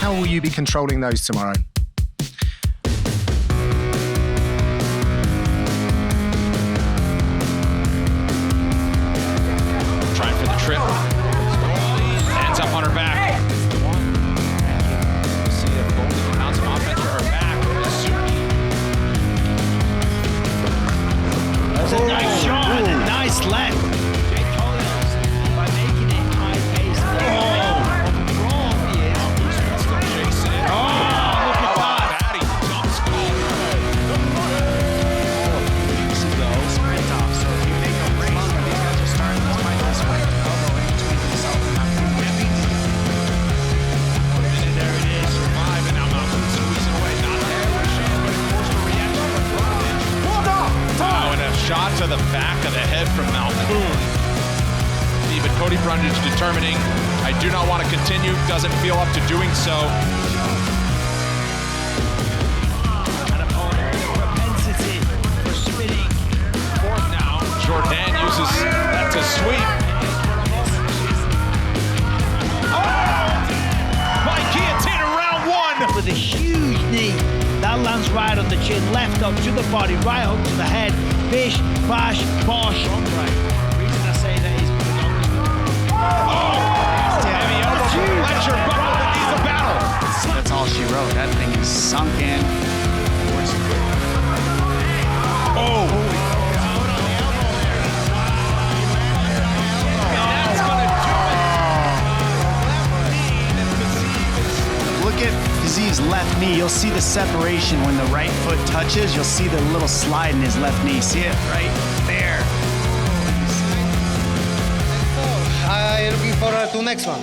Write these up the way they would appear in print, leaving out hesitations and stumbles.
How will you be controlling those tomorrow? Trying for the trip. Hands up on her back. See if Boldy can mount some offense for her back. That's a nice shot and a nice left. By making it high pace. Wrong he is. Still chasing it. Oh, look at that. Batty jumps Sprint off, so if you make a race, when these guys are starting this fight, elbow in between himself and Malcolm. And there it is. Survive, and now Malcolm squeezing away. Not there with Shane, but it forced a reaction from Brundage. Oh, and a shot to the back of the head from Malcolm. Even Cody Brundage determining, I do not want to continue, doesn't feel up to doing so. An opponent with a propensity for spinning. Fourth now. Jordan uses that to sweep. My guillotine in round one. With a huge knee. That lands right on the chin, left hook to the body, right hook to the head. Bish, bash, bosh. Right. The reason I say that is because Heavy elbow. Ledger buckle that needs a battle. That's all she wrote. That thing is sunk in. Oh. That's gonna do it. Look at Fizie's left knee. You'll see the separation when the right foot touches. You'll see the little slide in his left knee. See it right there. Looking forward to next one.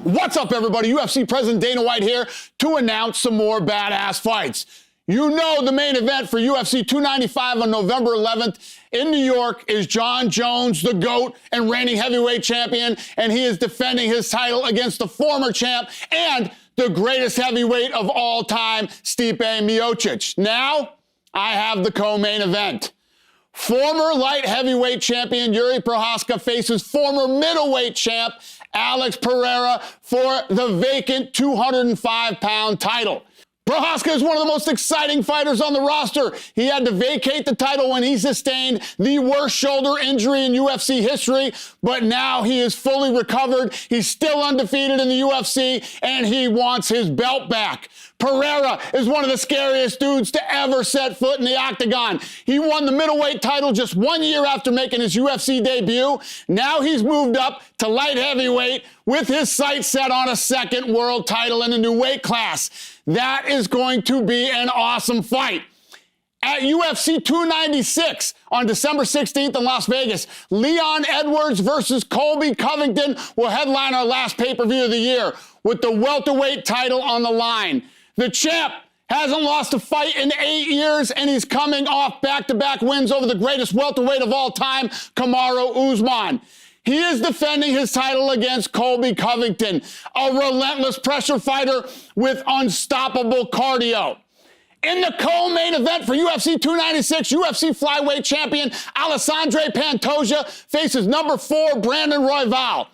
What's up, everybody? UFC President Dana White here to announce some more badass fights. You know the main event for UFC 295 on November 11th in New York is Jon Jones, the GOAT and reigning heavyweight champion, and he is defending his title against the former champ and the greatest heavyweight of all time, Stipe Miocic. Now, I have the co-main event. Former light heavyweight champion Yuri Prochazka faces former middleweight champ Alex Pereira for the vacant 205-pound title. Prochazka is one of the most exciting fighters on the roster. He had to vacate the title when he sustained the worst shoulder injury in UFC history, but now he is fully recovered. He's still undefeated in the UFC, and he wants his belt back. Pereira is one of the scariest dudes to ever set foot in the octagon. He won the middleweight title just 1 year after making his UFC debut. Now he's moved up to light heavyweight with his sights set on a second world title in a new weight class. That is going to be an awesome fight. At UFC 296 on December 16th in Las Vegas, Leon Edwards versus Colby Covington will headline our last pay-per-view of the year with the welterweight title on the line. The champ hasn't lost a fight in 8 years, and he's coming off back-to-back wins over the greatest welterweight of all time, Kamaru Usman. He is defending his title against Colby Covington, a relentless pressure fighter with unstoppable cardio. In the co-main event for UFC 296, UFC flyweight champion Alessandro Pantoja faces number 4 Brandon Royval.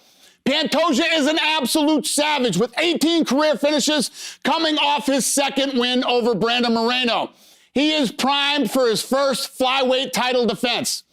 Pantoja is an absolute savage with 18 career finishes coming off his second win over Brandon Moreno. He is primed for his first flyweight title defense.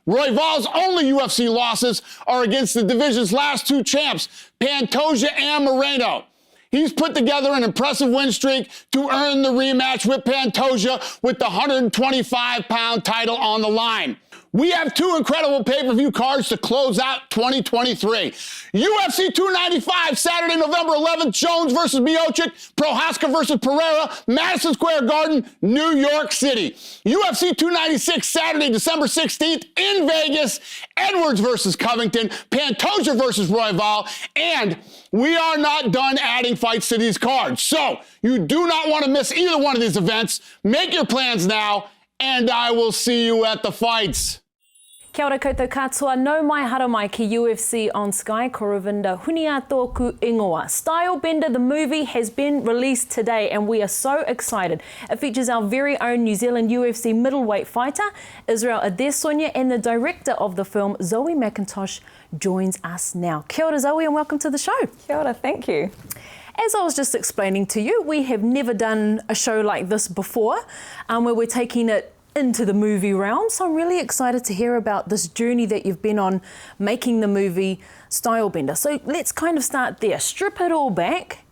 Royval's only UFC losses are against the division's last 2 champs, Pantoja and Moreno. He's put together an impressive win streak to earn the rematch with Pantoja with the 125-pound title on the line. We have 2 incredible pay-per-view cards to close out 2023. UFC 295, Saturday, November 11th, Jones versus Miocic, Prochazka versus Pereira, Madison Square Garden, New York City. UFC 296, Saturday, December 16th in Vegas, Edwards versus Covington, Pantoja versus Royval, and we are not done adding fights to these cards. So you do not want to miss either one of these events. Make your plans now, and I will see you at the fights. Kia ora koutou katoa, no mai hara mai ki UFC On Sky, Koravinda hunia tōku ingoa. Stylebender, the movie, has been released today and we are so excited. It features our very own New Zealand UFC middleweight fighter, Israel Adesanya, and the director of the film, Zoe McIntosh, joins us now. Kia ora Zoe and welcome to the show. Kia ora, thank you. as I was just explaining to you, we have never done a show like this before, where we're taking it into the movie realm. So I'm really excited to hear about this journey that you've been on making the movie Stylebender. So let's kind of start there. Strip it all back.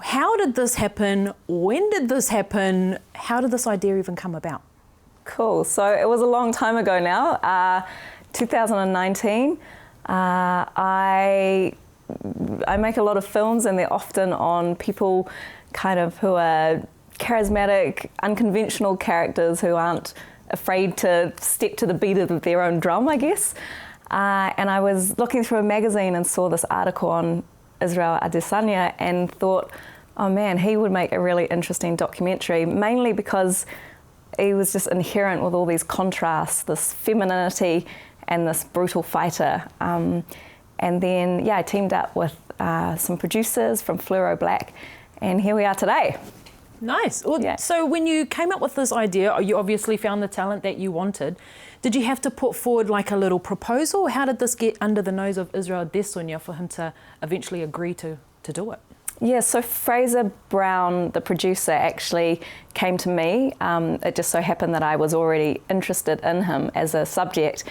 How did this happen? When did this happen? How did this idea even come about? Cool. So it was a long time ago now, 2019. I make a lot of films, and they're often on people kind of who are charismatic, unconventional characters who aren't afraid to step to the beat of their own drum, I guess. And I was looking through a magazine and saw this article on Israel Adesanya and thought, oh man, he would make a really interesting documentary, mainly because he was just inherent with all these contrasts, this femininity and this brutal fighter. And then, yeah, I teamed up with some producers from Fluoro Black, and here we are today. Nice. Well, yeah. So when you came up with this idea, you obviously found the talent that you wanted. Did you have to put forward like a little proposal? How did this get under the nose of Israel Adesanya for him to eventually agree to do it? Yeah, so Fraser Brown, the producer, actually came to me. It just so happened that I was already interested in him as a subject.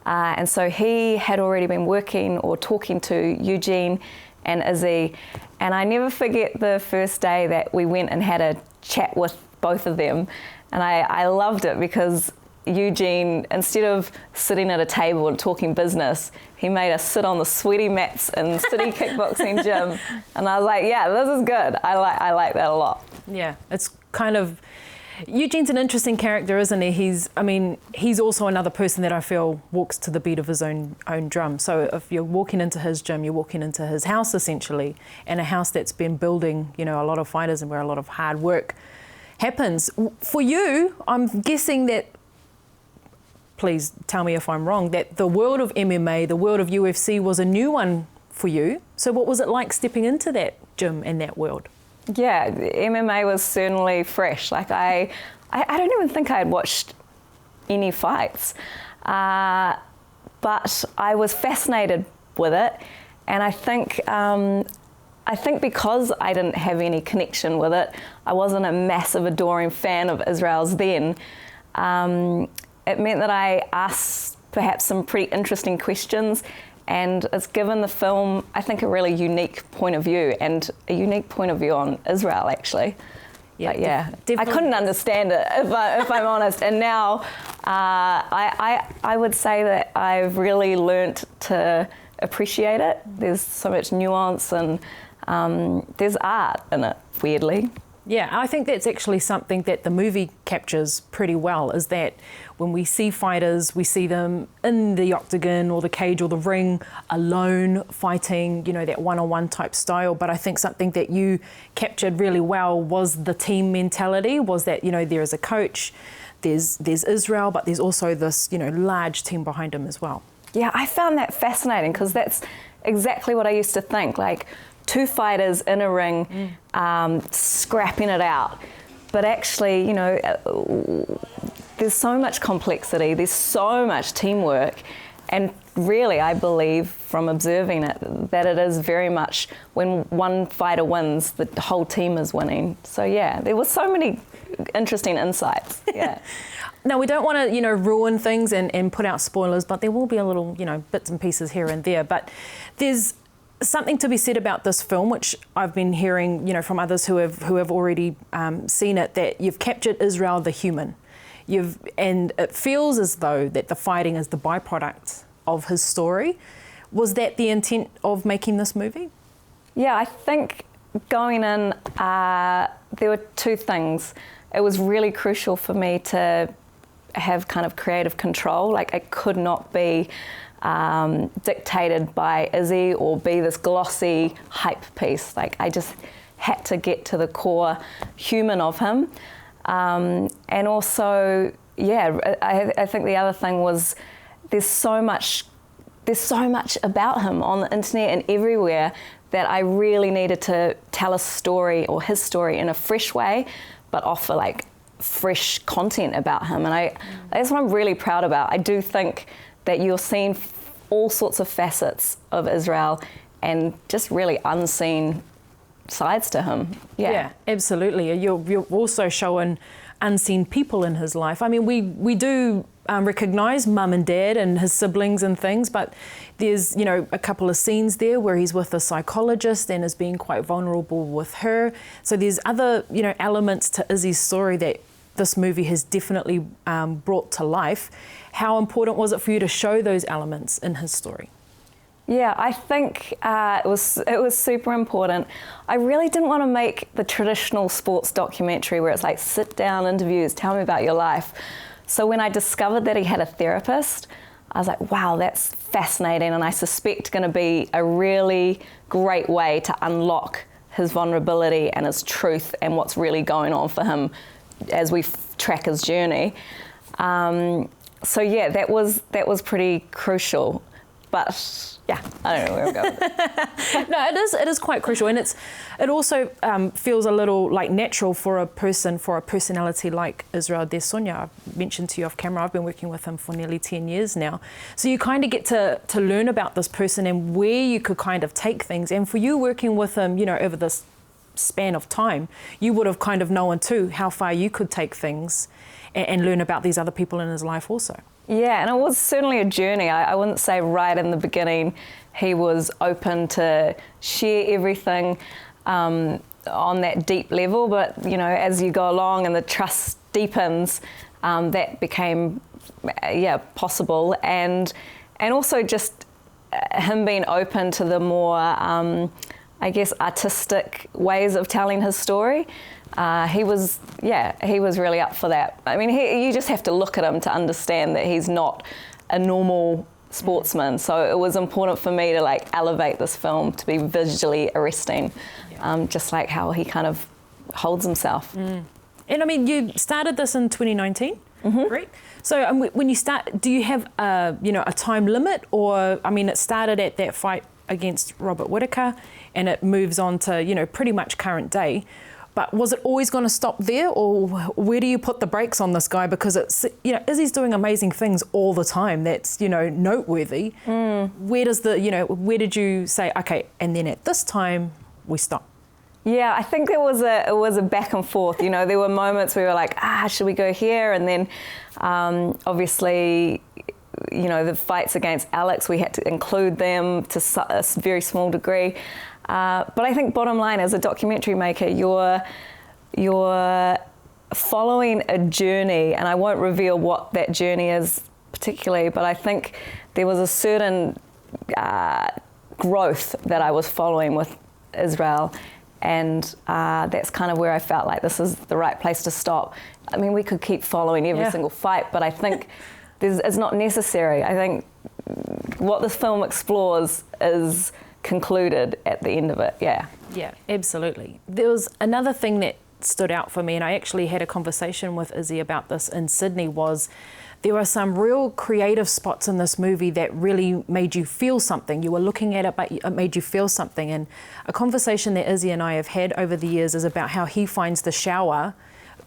And so he had already been working or talking to Eugene and Izzy. And I never forget the first day that we went and had a chat with both of them. And I loved it because Eugene, instead of sitting at a table and talking business, he made us sit on the sweaty mats in City Kickboxing Gym. And I was like, yeah, this is good. I like that a lot. Yeah, it's kind of, Eugene's an interesting character, isn't he? He's also another person that I feel walks to the beat of his own drum. So if you're walking into his gym, you're walking into his house essentially, and a house that's been building, a lot of fighters and where a lot of hard work happens. For you, I'm guessing that, please tell me if I'm wrong, that the world of MMA, the world of UFC was a new one for you. So what was it like stepping into that gym and that world? Yeah, MMA was certainly fresh. Like I don't even think I had watched any fights, but I was fascinated with it, and I think because I didn't have any connection with it, I wasn't a massive adoring fan of Israel's then. It meant that I asked perhaps some pretty interesting questions, and it's given the film, I think, a really unique point of view, and a unique point of view on Israel, actually. Yeah, I couldn't understand it, if I'm honest. And now I would say that I've really learnt to appreciate it. There's so much nuance, and there's art in it, weirdly. Yeah, I think that's actually something that the movie captures pretty well, is that when we see fighters, we see them in the octagon or the cage or the ring alone fighting, that one-on-one type style. But I think something that you captured really well was the team mentality, was that, there is a coach, there's Israel, but there's also this, large team behind him as well. Yeah, I found that fascinating because that's exactly what I used to think, like, two fighters in a ring, scrapping it out. But actually, there's so much complexity, there's so much teamwork, and really, I believe from observing it, that it is very much when one fighter wins, the whole team is winning. So yeah, there were so many interesting insights, yeah. Now, we don't want to, ruin things and put out spoilers, but there will be a little, bits and pieces here and there. But there's something to be said about this film, which I've been hearing, from others who have already seen it, that you've captured Israel the human. And it feels as though that the fighting is the byproduct of his story. Was that the intent of making this movie? Yeah, I think going in, there were two things. It was really crucial for me to have kind of creative control. Like, I could not be dictated by Izzy or be this glossy hype piece. Like, I just had to get to the core human of him. And also, yeah, I think the other thing was there's so much about him on the internet and everywhere that I really needed to tell a story or his story in a fresh way, but offer like fresh content about him. And that's what I'm really proud about. I do think that you're seeing all sorts of facets of Israel and just really unseen sides to him. Yeah, absolutely. You're also showing unseen people in his life. I mean, we do recognise mum and dad and his siblings and things, but there's, you know, a couple of scenes there where he's with a psychologist and is being quite vulnerable with her. So there's other, you know, elements to Izzy's story that this movie has definitely brought to life. How important was it for you to show those elements in his story? Yeah, I think it was super important. I really didn't want to make the traditional sports documentary where it's like sit down interviews, tell me about your life. So when I discovered that he had a therapist, I was like, wow, that's fascinating, and I suspect going to be a really great way to unlock his vulnerability and his truth and what's really going on for him as we track his journey. So yeah, that was pretty crucial. But yeah, I don't know where we're going with it. No, it is quite crucial, and it also feels a little like natural for a personality like Israel Adesanya. I've mentioned to you off camera, I've been working with him for nearly 10 years now. So you kind of get to learn about this person and where you could kind of take things. And for you working with him, you know, over this span of time, you would have kind of known too how far you could take things and learn about these other people in his life also. Yeah, and it was certainly a journey. I wouldn't say right in the beginning he was open to share everything on that deep level, but you know, as you go along and the trust deepens, that became possible, and also just him being open to the more I guess artistic ways of telling his story. He was really up for that. I mean, you just have to look at him to understand that he's not a normal sportsman. So it was important for me to like elevate this film to be visually arresting, just like how he kind of holds himself. And I mean, you started this in 2019, right? So when you start, do you have a time limit, or I mean, it started at that fight against Robert Whittaker, and it moves on to, you know, pretty much current day. But was it always going to stop there, or where do you put the brakes on this guy? Because it's, you know, Izzy's doing amazing things all the time. That's, you know, noteworthy. Where did you say, okay, and then at this time we stop? Yeah, I think it was a back and forth. You know, there were moments where we were like, should we go here? And then obviously, you know, the fights against Alex, we had to include them to a very small degree. But I think bottom line, as a documentary maker, you're following a journey, and I won't reveal what that journey is particularly, but I think there was a certain growth that I was following with Israel, and that's kind of where I felt like this is the right place to stop. I mean, we could keep following every single fight, but I think it's not necessary. I think what this film explores is concluded at the end of it. Yeah, absolutely. There was another thing that stood out for me, and I actually had a conversation with Izzy about this in Sydney, was there were some real creative spots in this movie that really made you feel something. You were looking at it, but it made you feel something. And a conversation that Izzy and I have had over the years is about how he finds the shower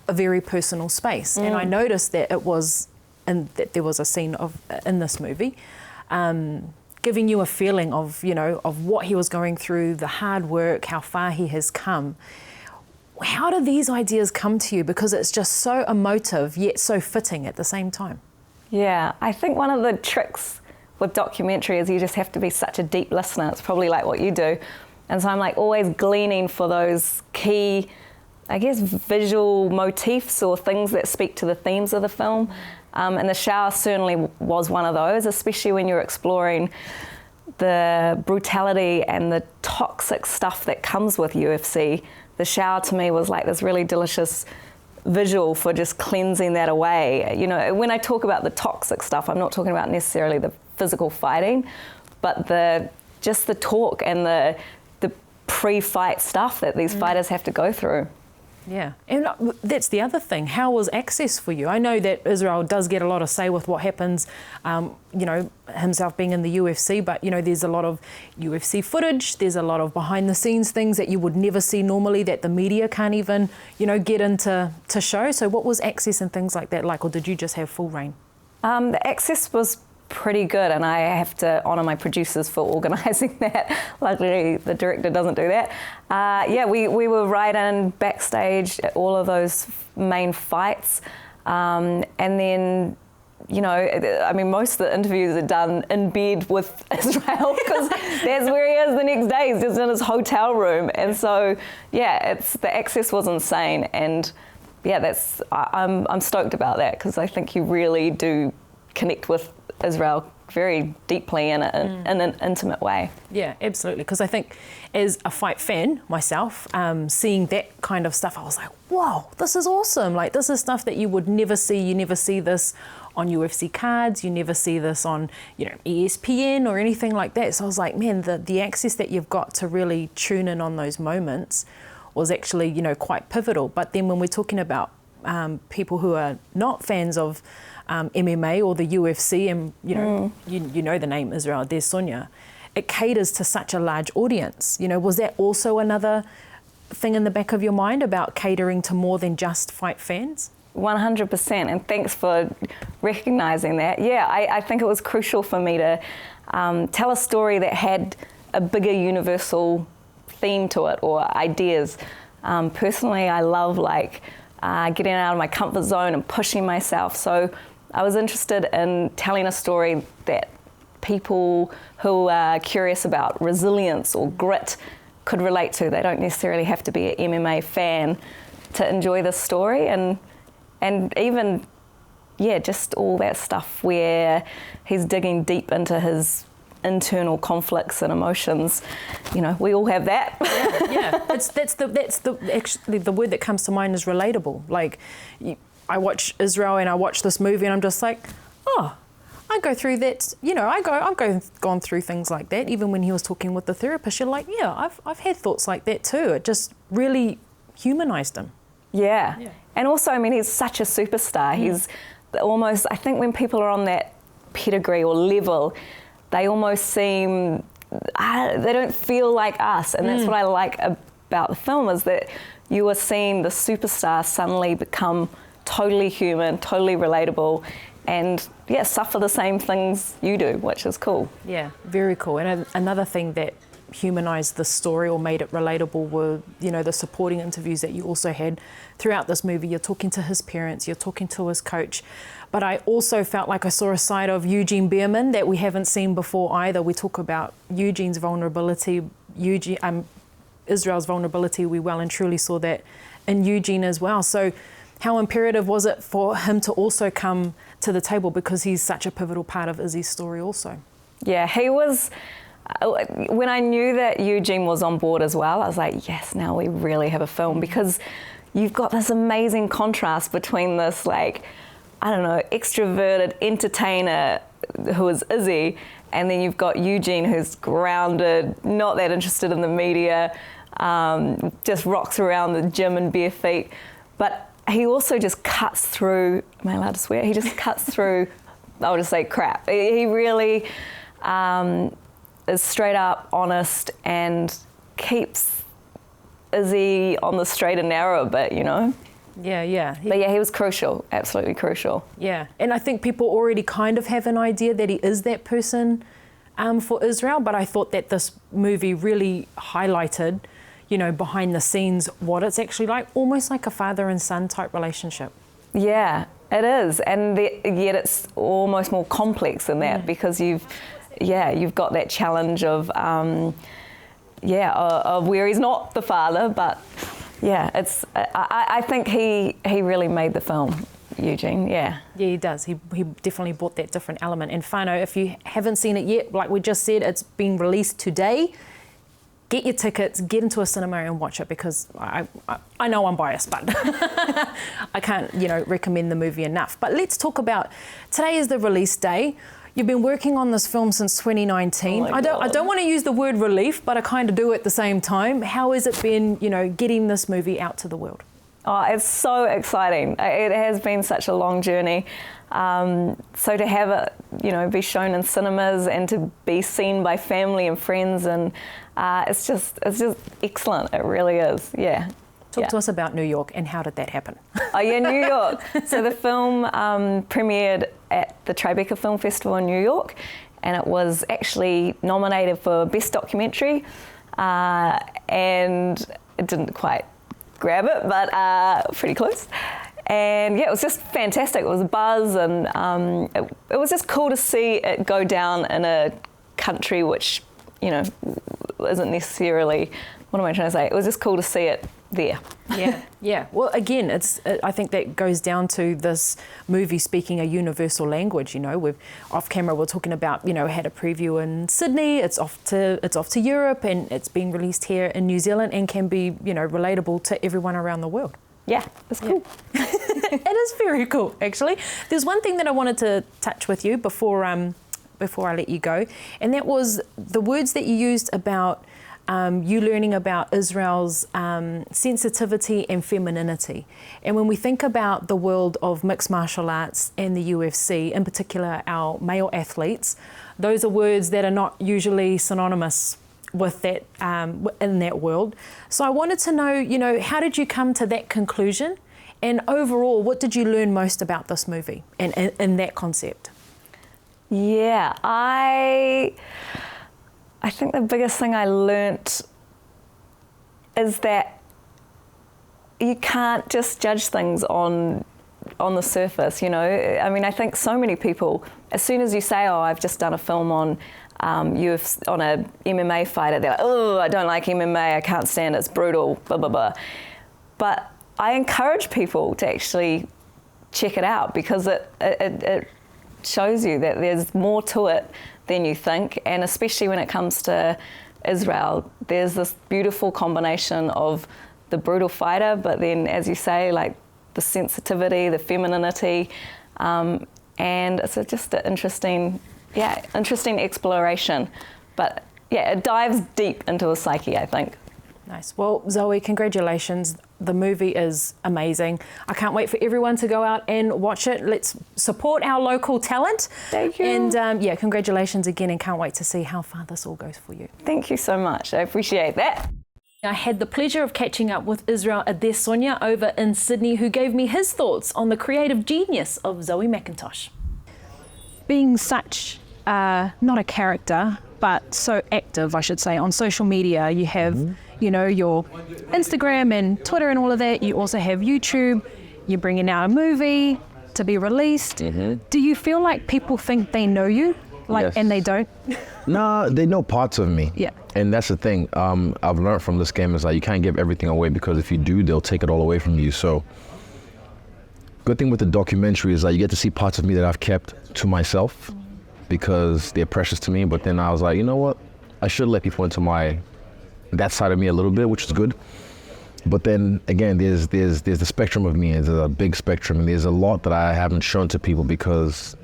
a very personal space. And I noticed that that there was a scene in this movie giving you a feeling of, you know, of what he was going through, the hard work, how far he has come. How do these ideas come to you? Because it's just so emotive, yet so fitting at the same time. Yeah, I think one of the tricks with documentary is you just have to be such a deep listener. It's probably like what you do. And so I'm like always gleaning for those key, I guess, visual motifs or things that speak to the themes of the film. And the shower certainly was one of those, especially when you're exploring the brutality and the toxic stuff that comes with UFC. The shower to me was like this really delicious visual for just cleansing that away. You know, when I talk about the toxic stuff, I'm not talking about necessarily the physical fighting, but just the talk and the pre-fight stuff that these fighters have to go through. Yeah, and that's the other thing. How was access for you? I know that Israel does get a lot of say with what happens, you know, himself being in the UFC, but, you know, there's a lot of UFC footage, there's a lot of behind the scenes things that you would never see normally that the media can't even, you know, get into to show. So what was access and things like that like, or did you just have full reign? The access was pretty good, and I have to honour my producers for organising that. Luckily, the director doesn't do that. We were right in backstage at all of those main fights, and then, you know, I mean, most of the interviews are done in bed with Israel because that's where he is the next day. He's just in his hotel room, and so the access was insane, and I'm stoked about that because I think you really do connect with Israel very deeply in an intimate way. Yeah, absolutely. Because I think as a fight fan myself, seeing that kind of stuff, I was like, wow, this is awesome. Like, this is stuff that you would never see. You never see this on UFC cards. You never see this on, you know, ESPN or anything like that. So I was like, man, the access that you've got to really tune in on those moments was actually, you know, quite pivotal. But then when we're talking about people who are not fans of MMA or the UFC, and you know the name Israel Adesanya, it caters to such a large audience. You know, was that also another thing in the back of your mind about catering to more than just fight fans? 100%, and thanks for recognising that. Yeah, I think it was crucial for me to tell a story that had a bigger universal theme to it or ideas. Personally, I love getting out of my comfort zone and pushing myself. So I was interested in telling a story that people who are curious about resilience or grit could relate to. They don't necessarily have to be an MMA fan to enjoy this story, and even, just all that stuff where he's digging deep into his internal conflicts and emotions. You know, we all have that. Yeah. That's actually the word that comes to mind is relatable. Like, I watch Israel and I watch this movie and I'm just like, oh, I go through that. You know, I've gone through things like that. Even when he was talking with the therapist, you're like, yeah, I've had thoughts like that too. It just really humanized him. Yeah. And also, I mean, he's such a superstar. He's almost, I think when people are on that pedigree or level, they almost seem, they don't feel like us. And that's what I like about the film, is that you are seeing the superstar suddenly become totally human, totally relatable, and suffer the same things you do, which is cool. Yeah, very cool. And another thing that humanized the story or made it relatable were, you know, the supporting interviews that you also had throughout this movie. You're talking to his parents, you're talking to his coach, but I also felt like I saw a side of Eugene Behrman that we haven't seen before either. We talk about Eugene's vulnerability, Israel's vulnerability. We well and truly saw that in Eugene as well. So how imperative was it for him to also come to the table, because he's such a pivotal part of Izzy's story also? Yeah, he was. When I knew that Eugene was on board as well, I was like, yes, now we really have a film, because you've got this amazing contrast between this, like, I don't know, extroverted entertainer who is Izzy, and then you've got Eugene, who's grounded, not that interested in the media, just rocks around the gym in bare feet. But he also just cuts through, am I allowed to swear? He just cuts through, I'll just say crap. He really is straight up, honest, and keeps Izzy on the straight and narrow a bit, you know? Yeah. But he was crucial, absolutely crucial. Yeah, and I think people already kind of have an idea that he is that person for Israel, but I thought that this movie really highlighted, you know, behind the scenes what it's actually like, almost like a father and son type relationship. Yeah, it is, and yet it's almost more complex than that, because you've got that challenge of where he's not the father, but it's. I think he really made the film, Eugene. Yeah, he does. He definitely brought that different element. And Whānau, if you haven't seen it yet, like we just said, it's being released today. Get your tickets, get into a cinema and watch it, because I know I'm biased, but I can't, recommend the movie enough. But let's talk about, today is the release day. You've been working on this film since 2019. I don't want to use the word relief, but I kind of do at the same time. How has it been, getting this movie out to the world? Oh, it's so exciting. It has been such a long journey. So to have it, be shown in cinemas and to be seen by family and friends, and it's just excellent. It really is. Yeah. Talk to us about New York and how did that happen? Oh yeah, New York. So the film premiered at the Tribeca Film Festival in New York, and it was actually nominated for Best Documentary, and it didn't quite grab it, but pretty close. And yeah, it was just fantastic. It was a buzz, and it was just cool to see it go down in a country which, you know, isn't necessarily, what am I trying to say? It was just cool to see it there. Yeah. Well, again, I think that goes down to this movie speaking a universal language. You know, we've off camera we're talking about, you know, had a preview in Sydney. It's off to Europe, and it's being released here in New Zealand, and can be, you know, relatable to everyone around the world. Yeah, it's cool. It is very cool, actually. There's one thing that I wanted to touch with you before I let you go, and that was the words that you used about you learning about Israel's sensitivity and femininity. And when we think about the world of mixed martial arts and the UFC, in particular our male athletes, those are words that are not usually synonymous with that in that world. So I wanted to know, you know, how did you come to that conclusion? And overall, what did you learn most about this movie and that concept? Yeah, I think the biggest thing I learnt is that you can't just judge things on the surface, you know. I mean, I think so many people, as soon as you say, oh, I've just done a film on UFC, on a MMA fighter, they're like, oh, I don't like MMA, I can't stand it, it's brutal, blah, blah, blah. But I encourage people to actually check it out, because it shows you that there's more to it than you think, and especially when it comes to Israel, there's this beautiful combination of the brutal fighter, but then, as you say, like the sensitivity, the femininity, and it's just an interesting exploration. But yeah, it dives deep into the psyche, I think. Nice. Well, Zoe, congratulations. The movie is amazing. I can't wait for everyone to go out and watch it. Let's support our local talent. Thank you. And yeah, congratulations again, and can't wait to see how far this all goes for you. Thank you so much. I appreciate that. I had the pleasure of catching up with Israel Adesanya over in Sydney, who gave me his thoughts on the creative genius of Zoe McIntosh. Being such, not a character, but so active, I should say, on social media, you have, you know, your Instagram and Twitter and all of that. You also have YouTube. You're bringing out a movie to be released. Do you feel like people think they know you, like, Yes. and they don't? No, they know parts of me. Yeah. And that's the thing. I've learned from this game is like you can't give everything away, because if you do, they'll take it all away from you. So good thing with the documentary is that you get to see parts of me that I've kept to myself because they're precious to me. But then I was like, you know what? I should let people into that side of me a little bit, which is good. But then again, there's the spectrum of me. There's a big spectrum, and there's a lot that I haven't shown to people because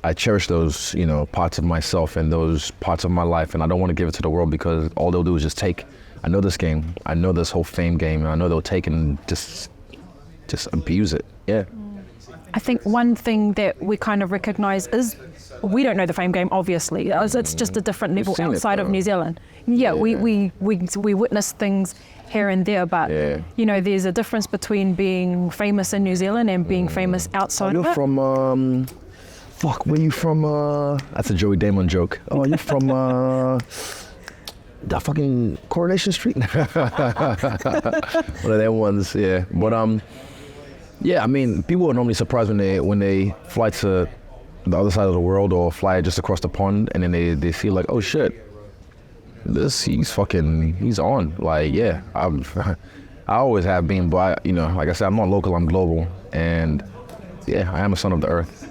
I cherish those, you know, parts of myself and those parts of my life, and I don't want to give it to the world, because all they'll do is just take. I know this game. I know this whole fame game, and I know they'll take it and just abuse it. Yeah. I think one thing that we kind of recognise is we don't know the fame game, obviously. It's just a different level outside of New Zealand. Yeah, we witness things here and there, but you know, there's a difference between being famous in New Zealand and being famous outside of it. You're from where you from? That's a Joey Damon joke. Oh, you're from the fucking Coronation Street. One of them ones, yeah. But yeah, I mean, people are normally surprised when they fly to the other side of the world or fly just across the pond, and then they feel like, oh shit, he's on. Like, yeah, I always have been, but you know, like I said, I'm not local, I'm global, and yeah, I am a son of the earth.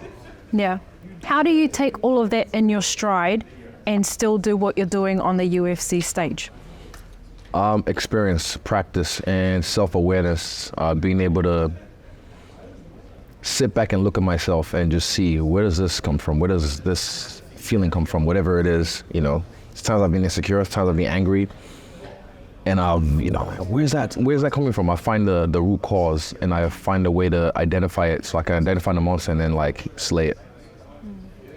Yeah. How do you take all of that in your stride and still do what you're doing on the UFC stage? Experience, practice, and self-awareness, being able to sit back and look at myself and just see, where does this come from? Where does this feeling come from? Whatever it is, you know. Sometimes I've been insecure, sometimes I've been angry, and you know, where's that coming from? I find the root cause, and I find a way to identify it, so I can identify the monster and then like slay it.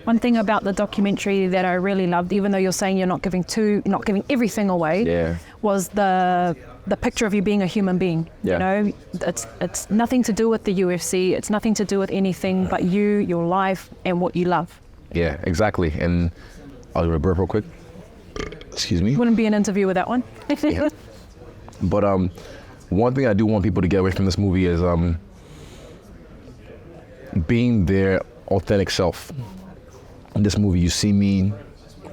One thing about the documentary that I really loved, even though you're saying you're not giving everything away, was the the picture of you being a human being. Yeah. You know, it's nothing to do with the UFC. It's nothing to do with anything but you, your life, and what you love. Yeah, exactly. And I'll do a burp real quick. Excuse me. Wouldn't be an interview with that one. Yeah. But one thing I do want people to get away from this movie is being their authentic self. In this movie, you see me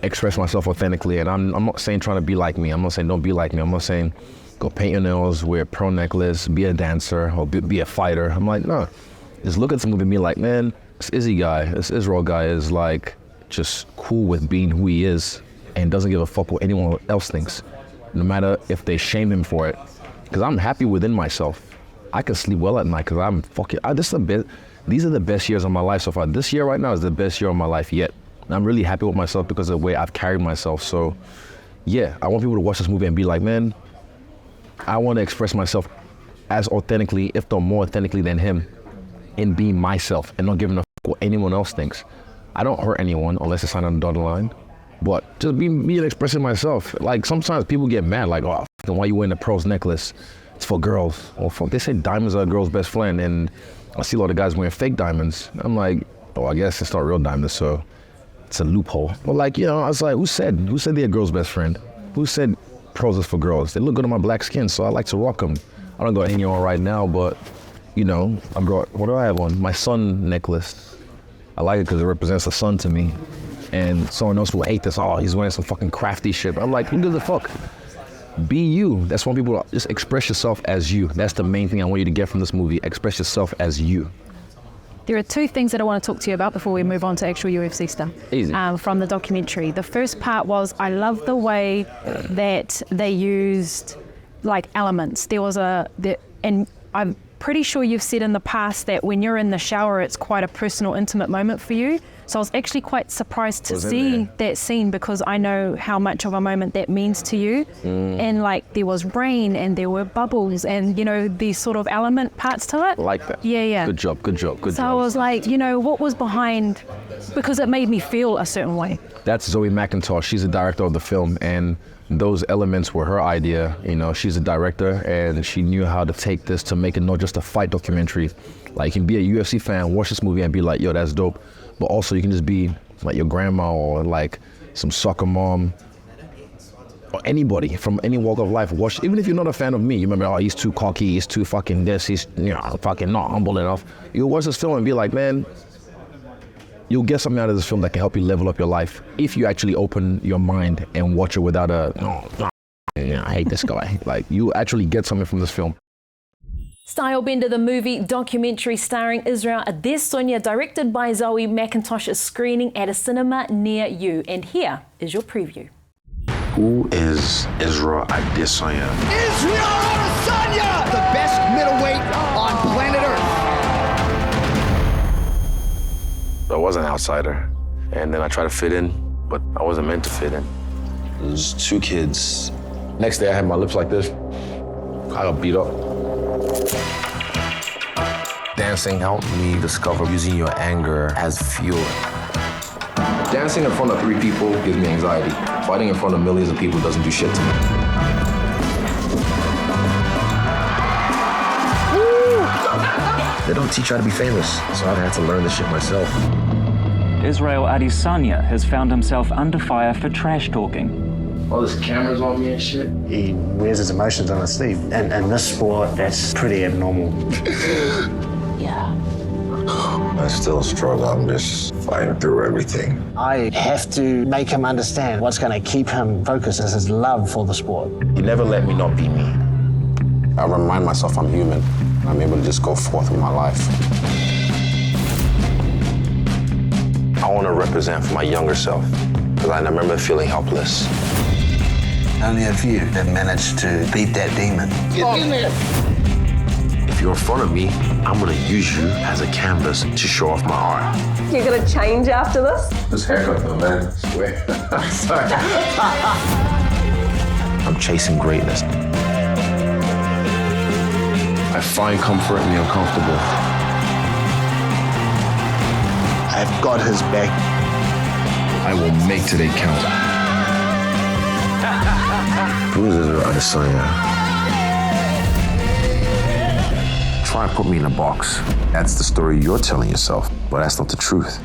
express myself authentically, and I'm not saying trying to be like me. I'm not saying don't be like me. I'm not saying go paint your nails, wear a pearl necklace, be a dancer, or be a fighter. I'm like, no. Just look at this movie and be like, man, this Izzy guy, this Israel guy is like just cool with being who he is and doesn't give a fuck what anyone else thinks, no matter if they shame him for it. Because I'm happy within myself. I can sleep well at night because I'm fucking, these are the best years of my life so far. This year right now is the best year of my life yet. And I'm really happy with myself because of the way I've carried myself. So yeah, I want people to watch this movie and be like, man, I want to express myself as authentically, if not more authentically than him, in being myself and not giving a fuck what anyone else thinks. I don't hurt anyone unless it's signed on the dotted line. But just be me and expressing myself. Like sometimes people get mad, like, oh, why you wearing a pearls necklace? It's for girls. Well, fuck, they say diamonds are a girl's best friend, and I see a lot of guys wearing fake diamonds. I'm like, oh, I guess it's not real diamonds, so it's a loophole. But like, you know, I was like, who said they're a girl's best friend? Who said pearls is for girls? They look good on my black skin, so I like to rock them. I don't got any on right now, but you know, I brought, what do I have on? My sun necklace. I like it because it represents the sun to me. And someone else will hate this. Oh, he's wearing some fucking crafty shit. I'm like, who gives a fuck? Be you. That's when people just express yourself as you. That's the main thing I want you to get from this movie. Express yourself as you. There are two things that I want to talk to you about before we move on to actual UFC stuff. Easy. From the documentary. The first part was, I love the way that they used like elements. There was and I'm pretty sure you've said in the past that when you're in the shower, it's quite a personal, intimate moment for you. So I was actually quite surprised to see that scene because I know how much of a moment that means to you. And like there was rain and there were bubbles and, you know, these sort of element parts to it. Like that. Yeah. Good job. So I was like, you know, what was behind, because it made me feel a certain way. That's Zoe McIntosh. She's the director of the film, and those elements were her idea. You know, she's a director and she knew how to take this to make it not just a fight documentary. Like you can be a UFC fan, watch this movie and be like, yo, that's dope. But also you can just be like your grandma or like some soccer mom or anybody from any walk of life. Watch, even if you're not a fan of me, you remember, oh, he's too cocky, he's too fucking this, he's fucking not humble enough. You'll watch this film and be like, man, you'll get something out of this film that can help you level up your life if you actually open your mind and watch it without I hate this guy. Like you actually get something from this film. Stylebender, the movie documentary starring Israel Adesanya, directed by Zoe McIntosh, is screening at a cinema near you. And here is your preview. Who is Israel Adesanya? Israel Adesanya! The best middleweight on planet Earth. I was an outsider, and then I tried to fit in, but I wasn't meant to fit in. There's 2 kids. Next day I had my lips like this. I got beat up. Dancing helped me discover using your anger as fuel. Dancing in front of 3 people gives me anxiety. Fighting in front of millions of people doesn't do shit to me. They don't teach you how to be famous, so I've had to learn this shit myself. Israel Adesanya has found himself under fire for trash talking. All this cameras on me and shit. He wears his emotions on his sleeve. And in this sport, that's pretty abnormal. Yeah. I still struggle. I'm just fighting through everything. I have to make him understand what's going to keep him focused is his love for the sport. You never let me not be me. I remind myself I'm human. I'm able to just go forth with my life. I want to represent for my younger self, because I remember feeling helpless. Only a few have managed to beat that demon. Get in there. If you're in front of me, I'm gonna use you as a canvas to show off my art. You're gonna change after this? This haircut though, man, I swear. Sorry. I'm chasing greatness. I find comfort in the uncomfortable. I've got his back. I will make today count. Who is Israel Adesanya? try and put me in a box. That's the story you're telling yourself, but that's not the truth.